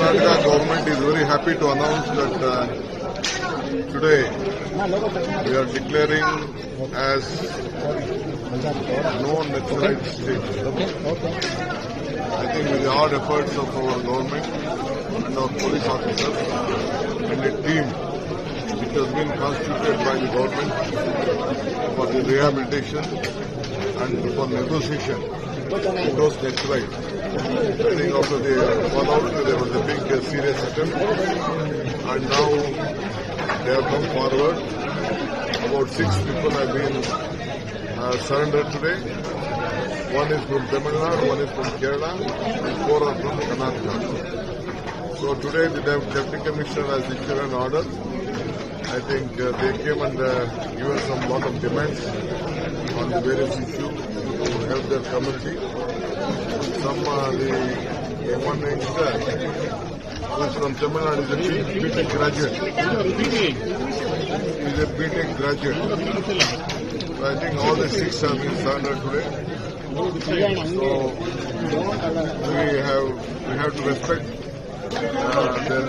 Karnataka government is very happy to announce that today we are declaring as non-nationalized state. I think with the hard efforts of our government and our police officers and a team which has been constituted by the government for the rehabilitation and for negotiation with those Naxalites. I think after the fallout there was a big serious attempt, and now they have come forward. About 6 people have been surrendered today. One is from Tamil Nadu, one is from Kerala, and 4 are from Karnataka. So today the Deputy Commissioner has issued an order. I think they came and given some lot of demands on the various issues to help their community. Some the one youngster who is from Tamil Nadu is a BTech graduate. He is a BTech graduate. So I think all the 6 have been surrendered today. So we have to respect their